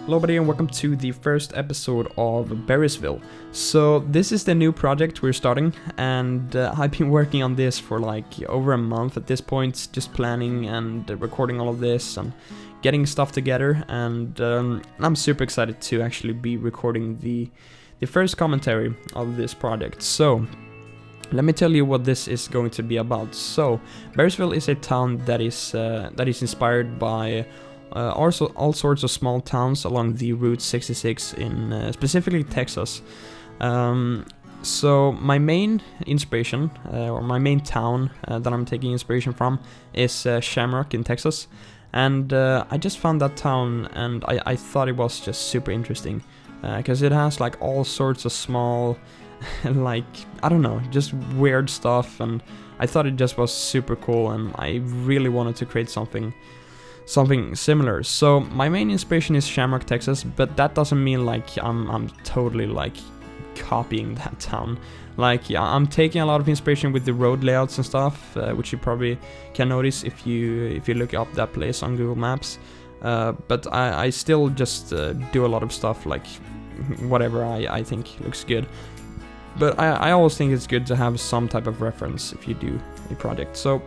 Hello everybody and welcome to the first episode of Berrysville. So this is the new project we're starting, and I've been working on this for like over a month at this point, just planning and recording all of this and getting stuff together, and I'm super excited to actually be recording the first commentary of this project. So let me tell you what this is going to be about. So Berrysville is a town that is inspired by also all sorts of small towns along the Route 66 in specifically Texas. So my main inspiration, or my main town that I'm taking inspiration from, is Shamrock in Texas. And I just found that town and I thought it was just super interesting, because it has like all sorts of small like, I don't know, just weird stuff, and I thought it just was super cool, and I really wanted to create something similar. So my main inspiration is Shamrock, Texas, but that doesn't mean like I'm totally like copying that town. Like, yeah, I'm taking a lot of inspiration with the road layouts and stuff, which you probably can notice if you look up that place on Google Maps. But I still just do a lot of stuff like whatever I think looks good. But I always think it's good to have some type of reference if you do a project. So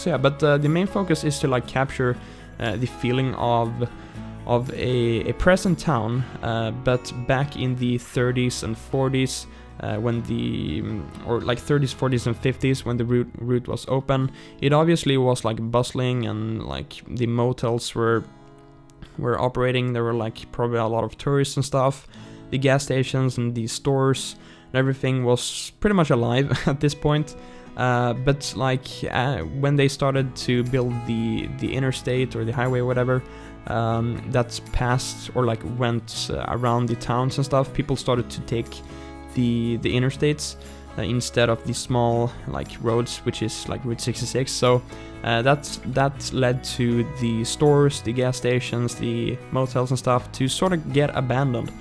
yeah, but the main focus is to like capture the feeling of a present town, but back in the 30s and 40s, when or like 30s, 40s and 50s, when the route was open. It obviously was like bustling, and like the motels were operating. There were like probably a lot of tourists and stuff. The gas stations and the stores and everything was pretty much alive at this point. But like when they started to build the interstate or the highway or whatever, that's passed or like went around the towns and stuff, people started to take the interstates instead of the small like roads, which is like Route 66. So that led to the stores, the gas stations, the motels and stuff to sort of get abandoned,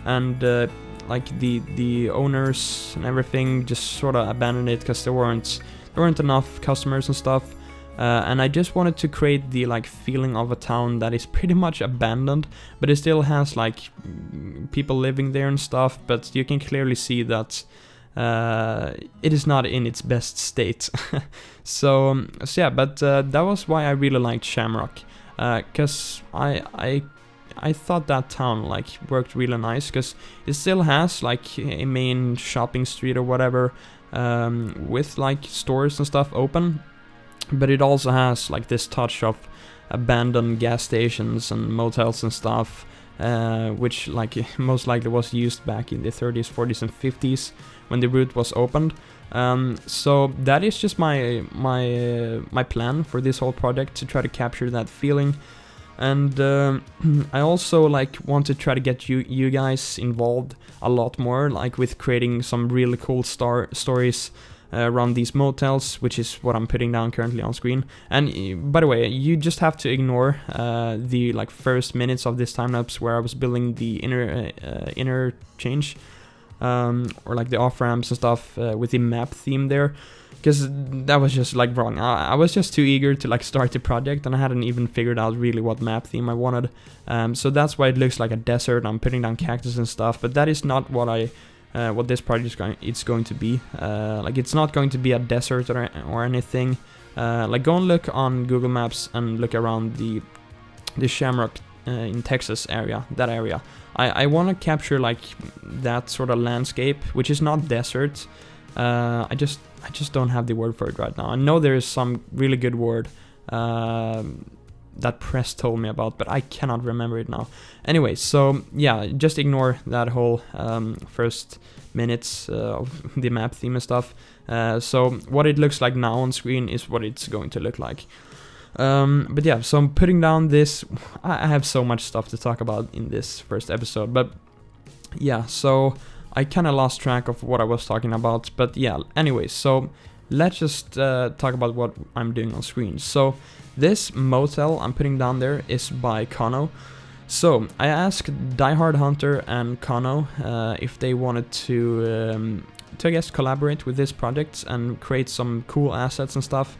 and like the owners and everything just sort of abandoned it because there weren't enough customers and stuff. And I just wanted to create the like feeling of a town that is pretty much abandoned, but it still has like people living there and stuff, but you can clearly see that it is not in its best state. So yeah, but that was why I really liked Shamrock, because I thought that town like worked really nice, because it still has like a main shopping street or whatever, with like stores and stuff open, but it also has like this touch of abandoned gas stations and motels and stuff, which like most likely was used back in the 30s, 40s and 50s when the route was opened. So that is just my plan for this whole project, to try to capture that feeling. And I also like want to try to get you guys involved a lot more, like with creating some really cool stories around these motels, which is what I'm putting down currently on screen. And by the way, you just have to ignore the like first minutes of this time lapse where I was building the interchange, or like the off ramps and stuff with the map theme there, because that was just like wrong. I was just too eager to like start the project, and I hadn't even figured out really what map theme I wanted. So that's why it looks like a desert. I'm putting down cactus and stuff, but that is not what what this project is going to be. Like, it's not going to be a desert or anything. Like, go and look on Google Maps and look around the Shamrock in Texas area, that area. I want to capture like that sort of landscape, which is not desert. I just don't have the word for it right now. I know there is some really good word that Press told me about, but I cannot remember it now. Anyway, so yeah, just ignore that whole first minutes of the map theme and stuff. So what it looks like now on screen is what it's going to look like. But yeah, so I'm putting down this. I have so much stuff to talk about in this first episode, but yeah, so I kind of lost track of what I was talking about. But yeah, anyway, so let's just talk about what I'm doing on screen. So this motel I'm putting down there is by Conno. So I asked DieHardHunter and Conno if they wanted to I guess collaborate with this project and create some cool assets and stuff,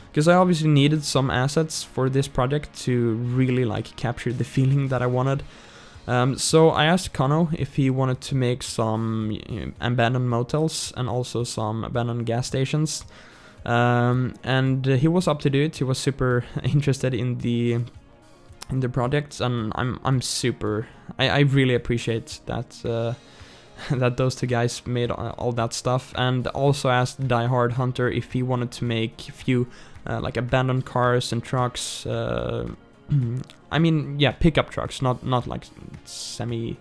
because I obviously needed some assets for this project to really like capture the feeling that I wanted. So I asked Conno if he wanted to make some abandoned motels and also some abandoned gas stations. And he was up to do it. He was super interested in the projects, and I really appreciate that that those two guys made all that stuff. And also asked DieHardHunter if he wanted to make a few like abandoned cars and trucks. I mean, yeah, pickup trucks, not like semi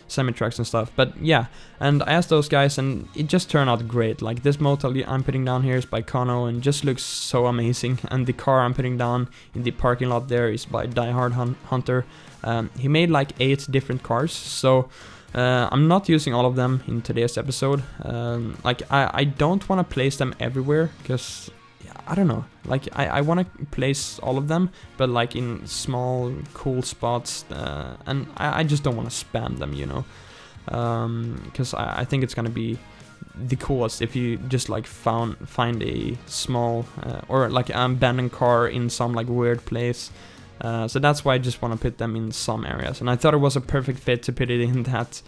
trucks and stuff. But yeah, and I asked those guys, and it just turned out great. Like, this motel I'm putting down here is by Conno and just looks so amazing. And the car I'm putting down in the parking lot there is by DieHardHunter. He made like 8 different cars, so I'm not using all of them in today's episode. Like, I don't want to place them everywhere, because I don't know, like I want to place all of them, but like in small cool spots, and I just don't want to spam them, you know, because I think it's gonna be the coolest if you just like find a small or like an abandoned car in some like weird place. So that's why I just want to put them in some areas, and I thought it was a perfect fit to put it in that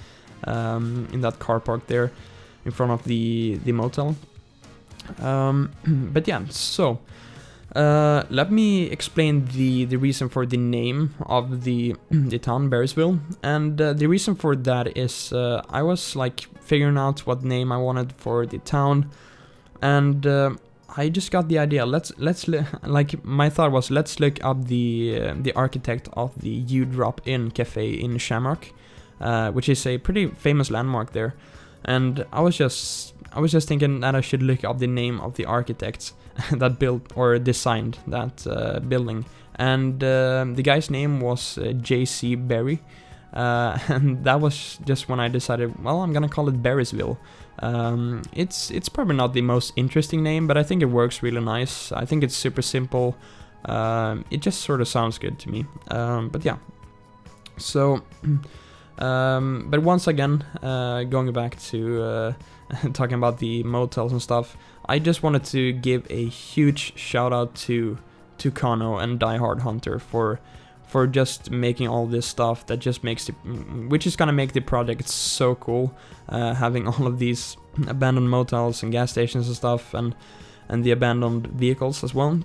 car park there in front of the motel. But yeah, so let me explain the reason for the name of the town, Berrysville. And the reason for that is I was like figuring out what name I wanted for the town, and I just got the idea. Like, my thought was, let's look up the architect of the You Drop In cafe in Shamrock, which is a pretty famous landmark there. And I was just thinking that I should look up the name of the architect that built or designed that building. And the guy's name was J.C. Berry. And that was just when I decided, well, I'm gonna call it Berrysville. It's probably not the most interesting name, but I think it works really nice. I think it's super simple. It just sort of sounds good to me. But yeah. So... but once again, going back to talking about the motels and stuff, I just wanted to give a huge shout out to Conno and DieHardHunter for just making all this stuff that just makes which is gonna make the project so cool, having all of these abandoned motels and gas stations and stuff, and the abandoned vehicles as well.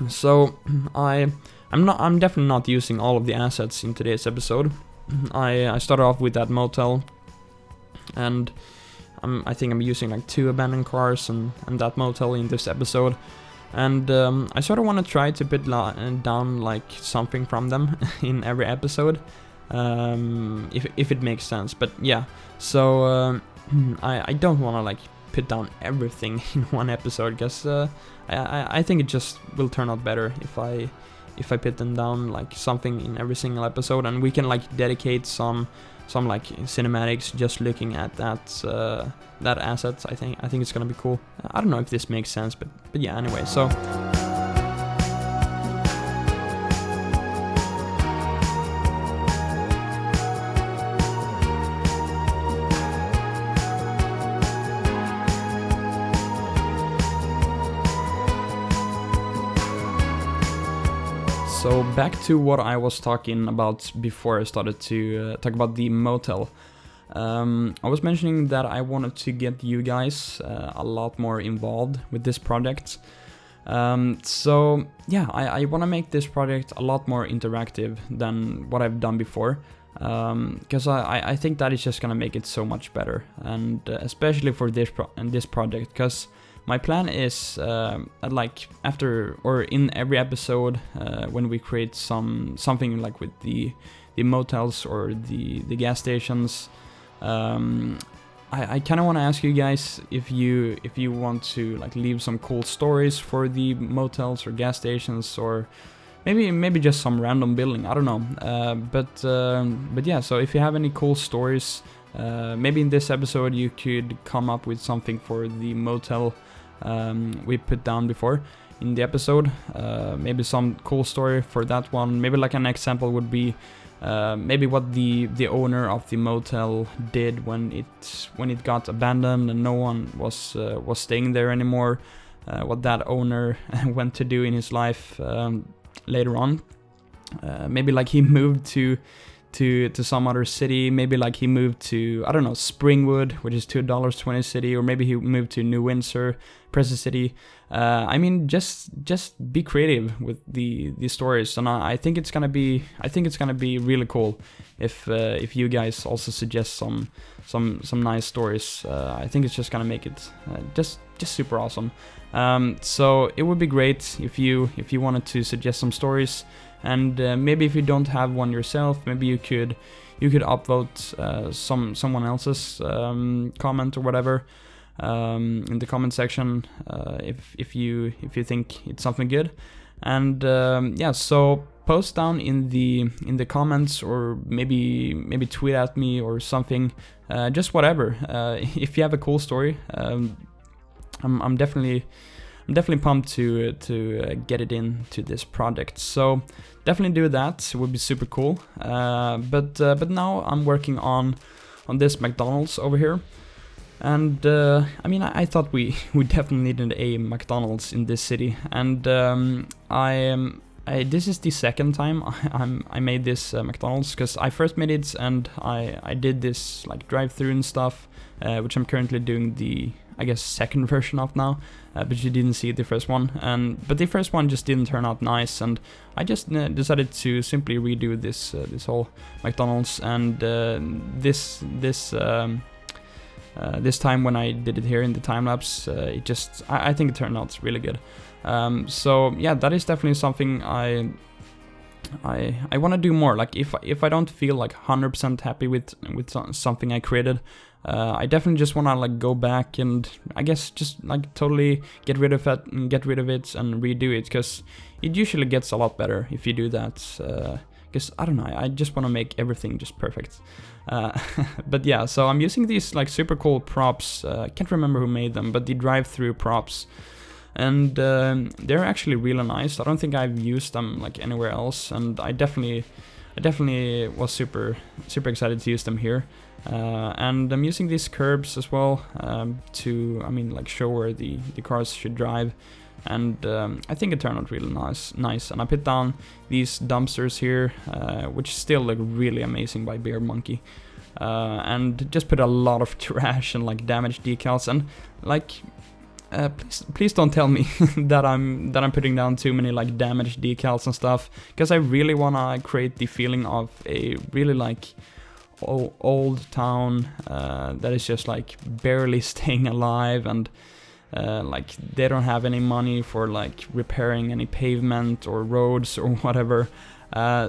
So I'm definitely not using all of the assets in today's episode. I started off with that motel, and I think I'm using like 2 abandoned cars and that motel in this episode. And I sort of want to try to put down like something from them in every episode, if it makes sense. But yeah, so I don't want to like put down everything in one episode, because I think it just will turn out better if I put them down like something in every single episode, and we can like dedicate some like cinematics just looking at that asset. I think it's gonna be cool. I don't know if this makes sense, but yeah, anyway, so So back to what I was talking about before I started to talk about the motel. I was mentioning that I wanted to get you guys a lot more involved with this project. So yeah, I want to make this project a lot more interactive than what I've done before. Because I think that is just gonna make it so much better, and especially for this project, because my plan is like after or in every episode when we create something like with the motels or the gas stations, I kind of want to ask you guys if you want to like leave some cool stories for the motels or gas stations, or maybe just some random building, I don't know. But yeah, so if you have any cool stories, maybe in this episode you could come up with something for the motel we put down before in the episode. Maybe some cool story for that one. Maybe like an example would be maybe what the owner of the motel did when it got abandoned and no one was staying there anymore. What that owner went to do in his life later on. Maybe like he moved to to some other city. Maybe like he moved to, I don't know, Springwood, which is $2.20 city, or maybe he moved to New Windsor, Preston City. I mean, just be creative with the stories, and I think it's gonna be really cool if you guys also suggest some nice stories. I think it's just gonna make it just super awesome. So it would be great if you wanted to suggest some stories, and maybe if you don't have one yourself, maybe you could upvote someone else's comment or whatever in the comment section if you think it's something good. And yeah, so post down in the comments, or maybe tweet at me or something, just whatever. If you have a cool story, I'm definitely pumped to get it into this project. So definitely do that. It would be super cool. But now I'm working on this McDonald's over here, and I mean, I thought we definitely needed a McDonald's in this city, and this is the second time I made this McDonald's, because I first made it and I did this like drive-through and stuff, which I'm currently doing the, I guess, second version of now, but you didn't see the first one, but the first one just didn't turn out nice, and I just decided to simply redo this whole McDonald's. And this time when I did it here in the time lapse, I think it turned out really good. So yeah, that is definitely something I want to do more. Like if I don't feel like 100% happy with something I created, I definitely just want to like go back and I guess just like totally get rid of it and redo it, because it usually gets a lot better if you do that. Because I don't know, I just want to make everything just perfect. But yeah, so I'm using these like super cool props. I can't remember who made them, but the drive-through props. And they're actually really nice. I don't think I've used them like anywhere else, and I definitely was super excited to use them here. And I'm using these curbs as well to, I mean, like show where the cars should drive. And I think it turned out really nice. And I put down these dumpsters here, which still look really amazing by Bear Monkey. And just put a lot of trash and like damaged decals, and like please don't tell me that I'm putting down too many like damaged decals and stuff, because I really wanna create the feeling of a really like old town that is just like barely staying alive, and like they don't have any money for like repairing any pavement or roads or whatever.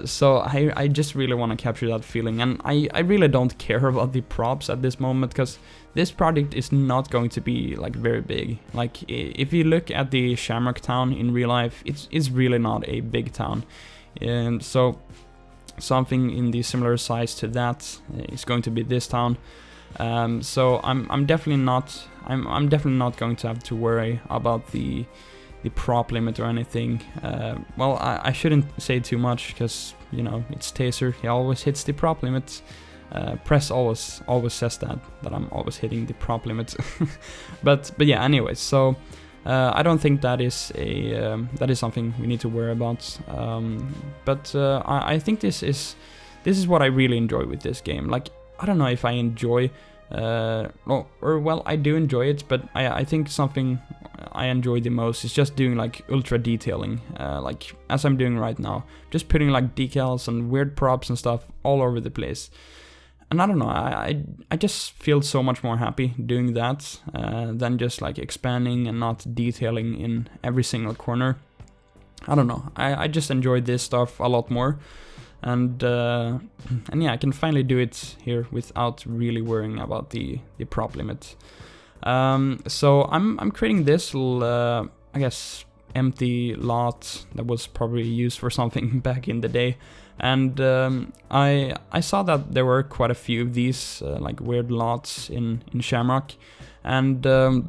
So I just really want to capture that feeling, and I really don't care about the props at this moment, because this project is not going to be like very big. Like if you look at the Shamrock town in real life, it's really not a big town, and so something in the similar size to that is going to be this town. So I'm definitely not going to have to worry about the prop limit or anything. Well, I shouldn't say too much, because you know it's Taser. He always hits the prop limit. Press always says that I'm always hitting the prop limit. but yeah. Anyway, so I don't think that is something we need to worry about. But I think this is what I really enjoy with this game. Like I don't know if I enjoy. Well, I do enjoy it, but I think something I enjoy the most is just doing like ultra detailing, like as I'm doing right now, just putting like decals and weird props and stuff all over the place. And I don't know, I just feel so much more happy doing that than just like expanding and not detailing in every single corner. I don't know, I just enjoy this stuff a lot more. And yeah, I can finally do it here without really worrying about the prop limit. So I'm creating this little, I guess, empty lot that was probably used for something back in the day. And I saw that there were quite a few of these like weird lots in Shamrock, and yeah,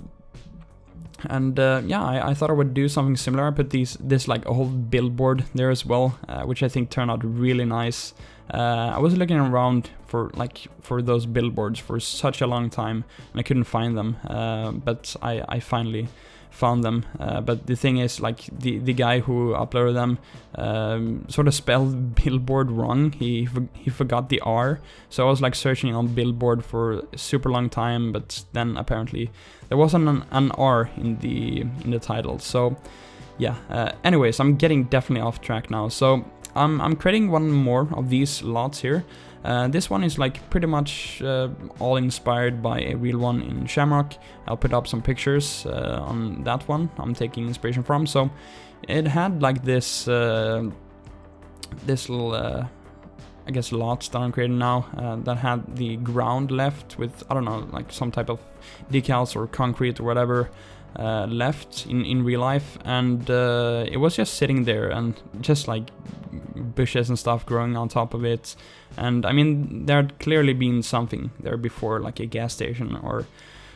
I thought I would do something similar. I put this like old billboard there as well, which I think turned out really nice. I was looking around for those billboards for such a long time, and I couldn't find them. But I finally found them. But the thing is, like, the guy who uploaded them sort of spelled billboard wrong. He forgot the R, so I was like searching on billboard for a super long time, but then apparently there wasn't an R in the title. So yeah, anyways, I'm getting definitely off track now. So I'm creating one more of these lots here. This one is like pretty much all inspired by a real one in Shamrock. I'll put up some pictures on that one I'm taking inspiration from. So it had like this this little I guess lots that I'm creating now that had the ground left with, I don't know, like some type of decals or concrete or whatever left in real life, and it was just sitting there and just like bushes and stuff growing on top of it. And I mean, there had clearly been something there before, like a gas station or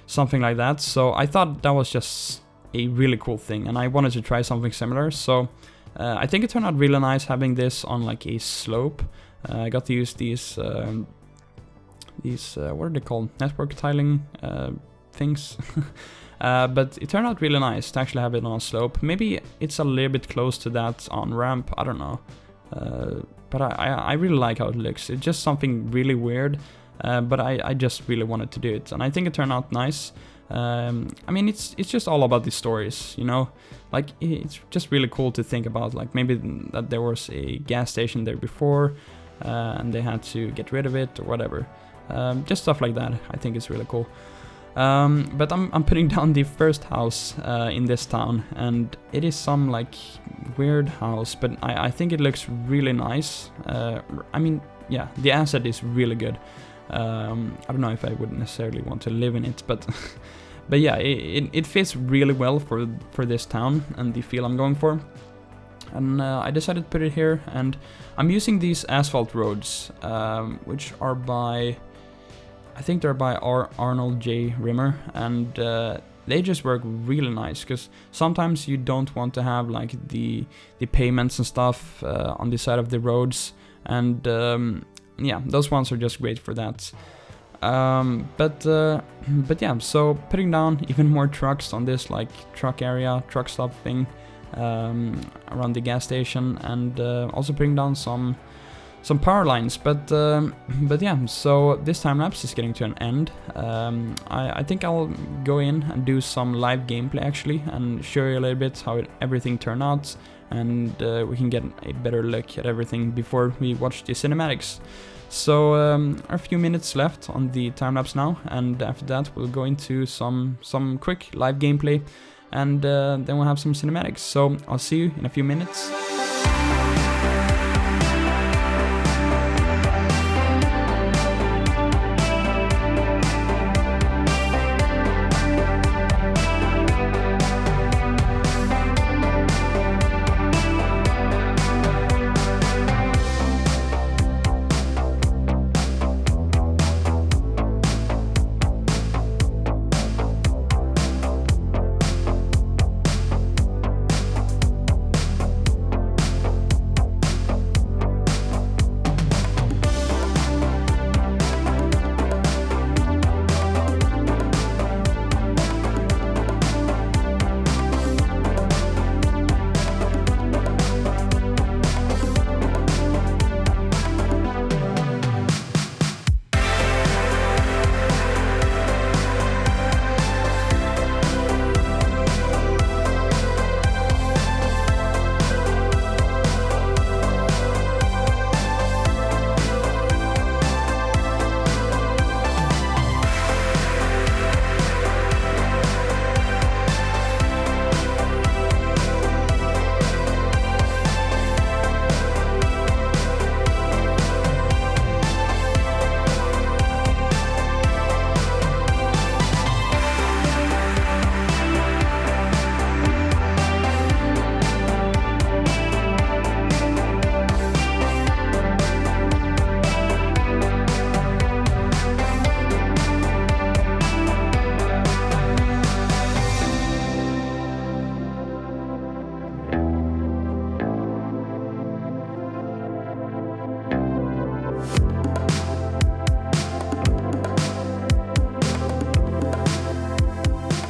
something like that. So I thought that was just a really cool thing, and I wanted to try something similar. So I think it turned out really nice having this on like a slope. I got to use these what are they called? Network tiling things. But it turned out really nice to actually have it on a slope. Maybe it's a little bit close to that on ramp, I don't know. But I really like how it looks. It's just something really weird, but I just really wanted to do it, and I think it turned out nice. I mean, it's just all about the stories, you know? Like, it's just really cool to think about, like, maybe that there was a gas station there before, and they had to get rid of it or whatever. Just stuff like that, I think it's really cool. But I'm putting down the first house in this town, and it is some like weird house, but I think it looks really nice. I mean, yeah, the asset is really good. I don't know if I would necessarily want to live in it, but but yeah, it fits really well for this town and the feel I'm going for. And I decided to put it here, and I'm using these asphalt roads, which are by, I think they're by Arnold J. Rimmer, and they just work really nice, because sometimes you don't want to have like the pavements and stuff on the side of the roads, and yeah, those ones are just great for that. But yeah, so putting down even more trucks on this like truck stop thing around the gas station, and also putting down some power lines, but yeah, so this time lapse is getting to an end. I think I'll go in and do some live gameplay actually, and show you a little bit how everything turned out, and we can get a better look at everything before we watch the cinematics. So a few minutes left on the time lapse now, and after that we'll go into some quick live gameplay, and then we'll have some cinematics. So I'll see you in a few minutes.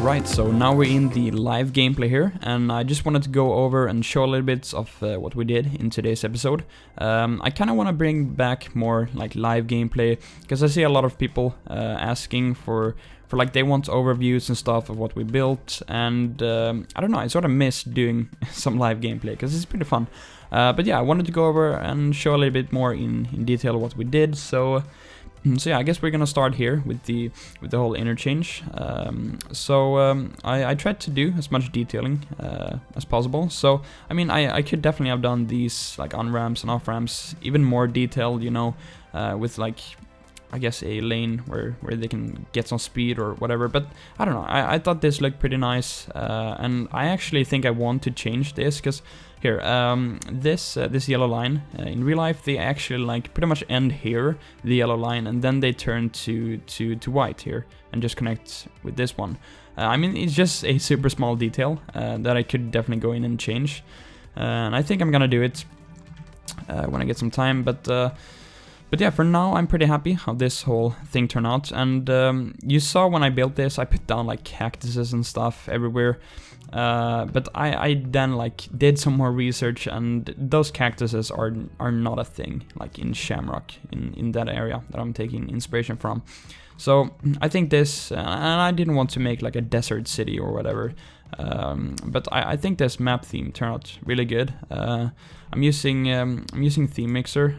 Right, so now we're in the live gameplay here, and I just wanted to go over and show a little bit of what we did in today's episode. I kind of want to bring back more like live gameplay, because I see a lot of people asking for like they want overviews and stuff of what we built, and I don't know, I sort of miss doing some live gameplay because it's pretty fun. But yeah, I wanted to go over and show a little bit more in detail what we did. So yeah, I guess we're gonna start here with the whole interchange. I tried to do as much detailing as possible. So I mean, I could definitely have done these like on ramps and off ramps even more detailed, you know, with like I guess a lane where they can get some speed or whatever. But I don't know, I thought this looked pretty nice, and I actually think I want to change this, because here, this yellow line, in real life they actually like pretty much end here, the yellow line, and then they turn to white here and just connect with this one. I mean, it's just a super small detail that I could definitely go in and change, and I think I'm gonna do it when I get some time. But yeah, for now I'm pretty happy how this whole thing turned out. And you saw when I built this, I put down like cactuses and stuff everywhere. But I then like did some more research, and those cactuses are not a thing like in Shamrock, in that area that I'm taking inspiration from. So I think this, and I didn't want to make like a desert city or whatever, but I think this map theme turned out really good. I'm using Theme Mixer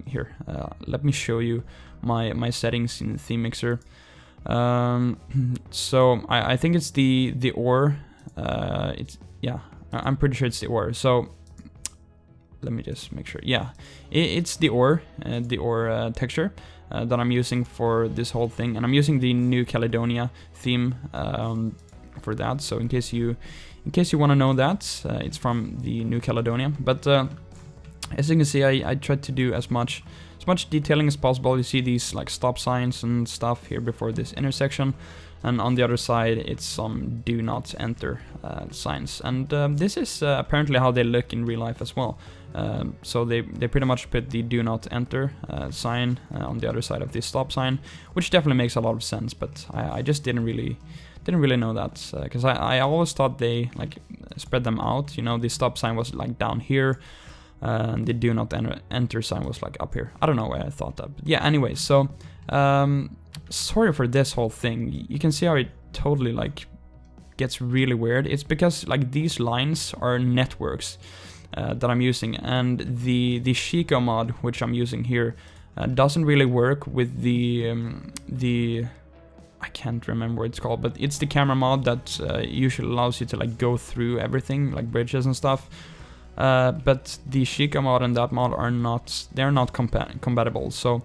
here. Let me show you my settings in Theme Mixer. So I think it's the ore. Yeah, I'm pretty sure it's the ore. So let me just make sure. Yeah, it's the ore texture that I'm using for this whole thing, and I'm using the New Caledonia theme for that. So in case you want to know that, it's from the New Caledonia. But as you can see, I tried to do as much detailing as possible. You see these like stop signs and stuff here before this intersection, and on the other side it's some do not enter signs. And this is apparently how they look in real life as well. So they pretty much put the do not enter sign on the other side of this stop sign, which definitely makes a lot of sense. But I just didn't really know that, because I always thought they like spread them out. You know, the stop sign was like down here, and the do not enter sign was like up here. I don't know why I thought that, but yeah, anyway. So sorry for this whole thing. You can see how it totally like gets really weird. It's because like these lines are networks that I'm using, and the Chico mod, which I'm using here, doesn't really work with the I can't remember what it's called, but it's the camera mod that usually allows you to like go through everything, like bridges and stuff. But the Chica mod and that mod are not, they're not compatible. So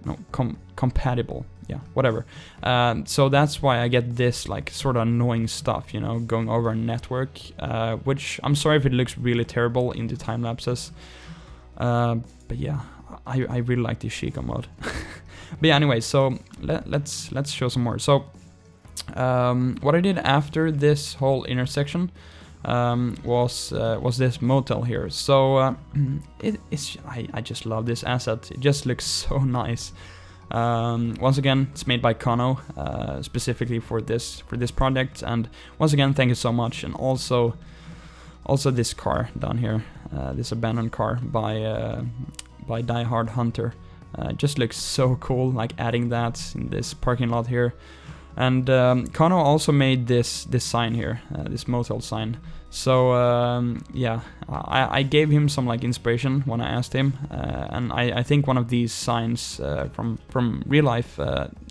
no, compatible, yeah, whatever. So that's why I get this like sort of annoying stuff, you know, going over a network, which I'm sorry if it looks really terrible in the time lapses. But yeah, I really like the Chica mod. But yeah, anyway, so let's show some more. So what I did after this whole intersection was this motel here. So I just love this asset. It just looks so nice. Once again, it's made by Conno, specifically for this project. And once again, thank you so much. And also this car down here, this abandoned car by DieHardHunter. Just looks so cool, like adding that in this parking lot here. And Conno also made this sign here, this motel sign. So yeah, I gave him some like inspiration when I asked him, and I think one of these signs from real life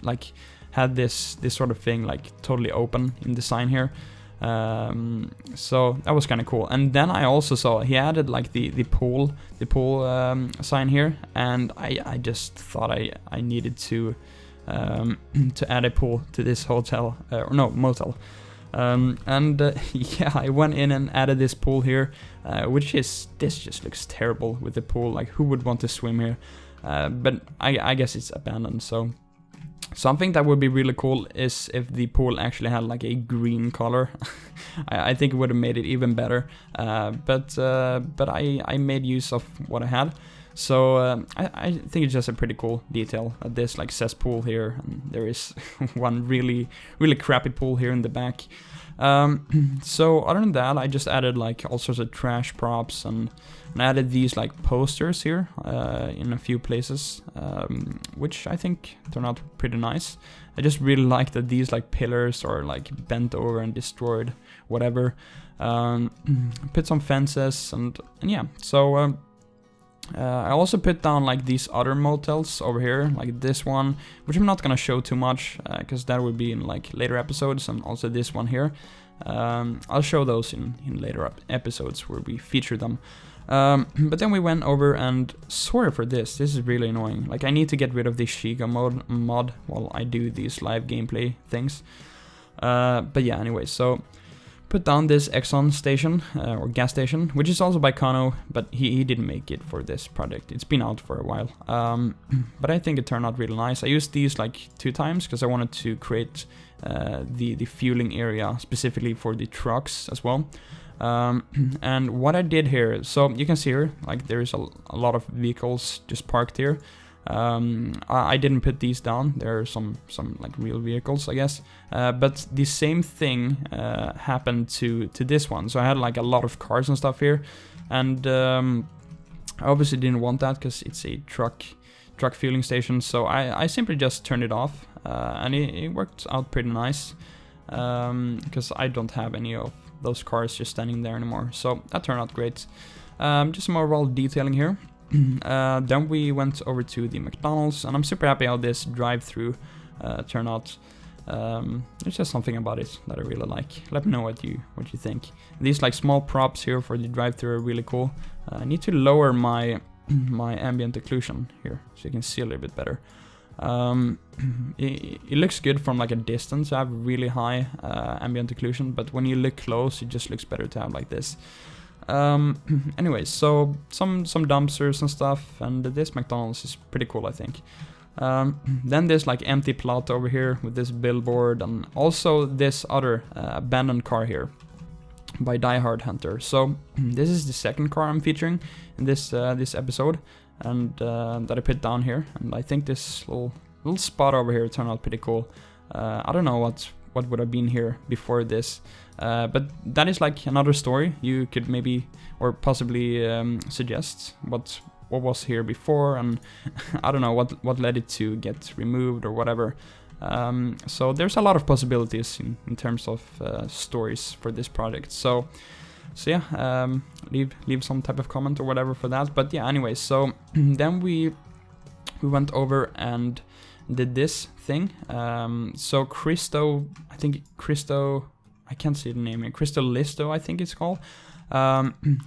like had this sort of thing like totally open in the sign here. So that was kind of cool. And then I also saw he added like the pool sign here, and I just thought I needed to add a pool to this hotel, or no, motel. Yeah, I went in and added this pool here, this just looks terrible with the pool. Like, who would want to swim here? But I guess it's abandoned. So something that would be really cool is if the pool actually had like a green color. I think it would have made it even better. But I made use of what I had. So I think it's just a pretty cool detail. This like cesspool here, and there is one really crappy pool here in the back. So other than that, I just added like all sorts of trash props, and added these like posters here in a few places, which I think turned out pretty nice. I just really like that these like pillars are like bent over and destroyed, whatever. Put some fences and yeah. So I also put down like these other motels over here, like this one, which I'm not gonna show too much because that would be in like later episodes, and also this one here. I'll show those in later episodes where we feature them. But then we went over, and sorry for this is really annoying. Like I need to get rid of this Shiga mod while I do these live gameplay things. But yeah, anyway, so put down this Exxon station, or gas station, which is also by Conno, but he didn't make it for this project. It's been out for a while. But I think it turned out really nice. I used these like 2 times because I wanted to create the fueling area specifically for the trucks as well. And what I did here, so you can see here, like there's a lot of vehicles just parked here. I didn't put these down. There are some like real vehicles, I guess. But the same thing happened to this one. So I had like a lot of cars and stuff here, and I obviously didn't want that because it's a truck fueling station. So I simply just turned it off, and it worked out pretty nice because I don't have any of those cars just standing there anymore. So that turned out great. Just some overall detailing here. Then we went over to the McDonald's, and I'm super happy how this drive-through turned out. There's just something about it that I really like. Let me know what you think. These like small props here for the drive-through are really cool. I need to lower my ambient occlusion here so you can see a little bit better. It looks good from like a distance. I have really high ambient occlusion, but when you look close, it just looks better to have like this. Anyway, so some dumpsters and stuff, and this McDonald's is pretty cool, I think. Then this like empty plot over here with this billboard, and also this other abandoned car here by DieHardHunter. So this is the second car I'm featuring in this episode, and that I put down here. And I think this little spot over here turned out pretty cool. I don't know what would have been here before this, but that is like another story. You could maybe or possibly suggest what was here before, and I don't know what led it to get removed or whatever. So there's a lot of possibilities in terms of stories for this project. So yeah, leave some type of comment or whatever for that. But yeah, anyway, so then we went over and did this thing. So I can't see the name here. Crystal Listo, I think it's called.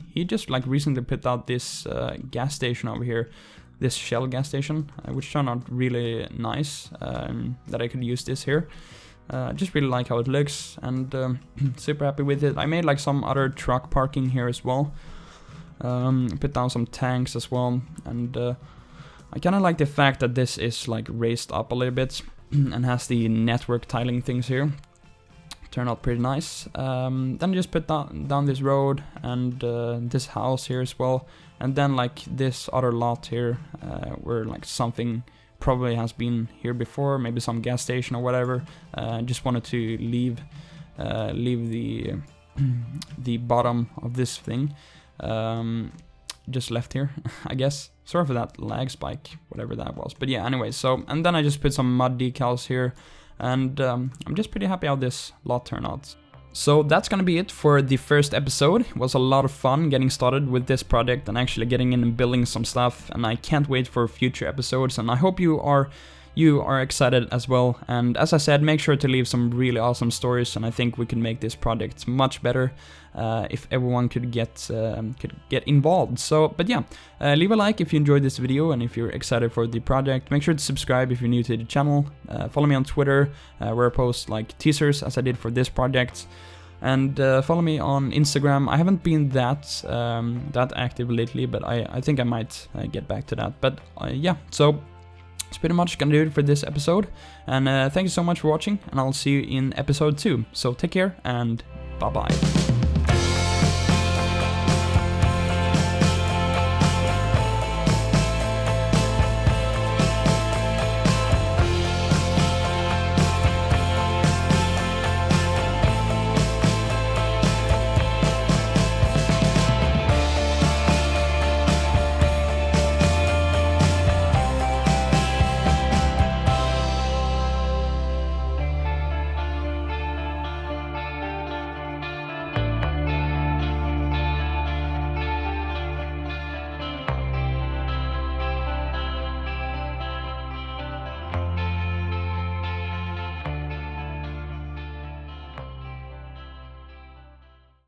He just like recently put out this gas station over here, this Shell gas station, which turned out really nice. That I could use this here. Just really like how it looks, and super happy with it. I made like some other truck parking here as well. Put down some tanks as well, and I kind of like the fact that this is like raised up a little bit and has the network tiling things here. Turned out pretty nice. Then I just put down this road and this house here as well, and then like this other lot here where like something probably has been here before, maybe some gas station or whatever. Just wanted to leave the bottom of this thing just left here, I guess. Sorry for that lag spike, whatever that was. But yeah, anyway, so, and then I just put some mud decals here, and I'm just pretty happy how this lot turned out. So that's gonna be it for the first episode. It was a lot of fun getting started with this project and actually getting in and building some stuff, and I can't wait for future episodes, and I hope you are excited as well. And as I said, make sure to leave some really awesome stories, and I think we can make this project much better if everyone could get involved. So, but yeah, leave a like if you enjoyed this video and if you're excited for the project. Make sure to subscribe if you're new to the channel. Follow me on Twitter, where I post like teasers as I did for this project. And follow me on Instagram. I haven't been that active lately, but I think I might get back to that. But yeah, so it's pretty much gonna do it for this episode, and thank you so much for watching, and I'll see you in episode 2. So take care, and bye bye.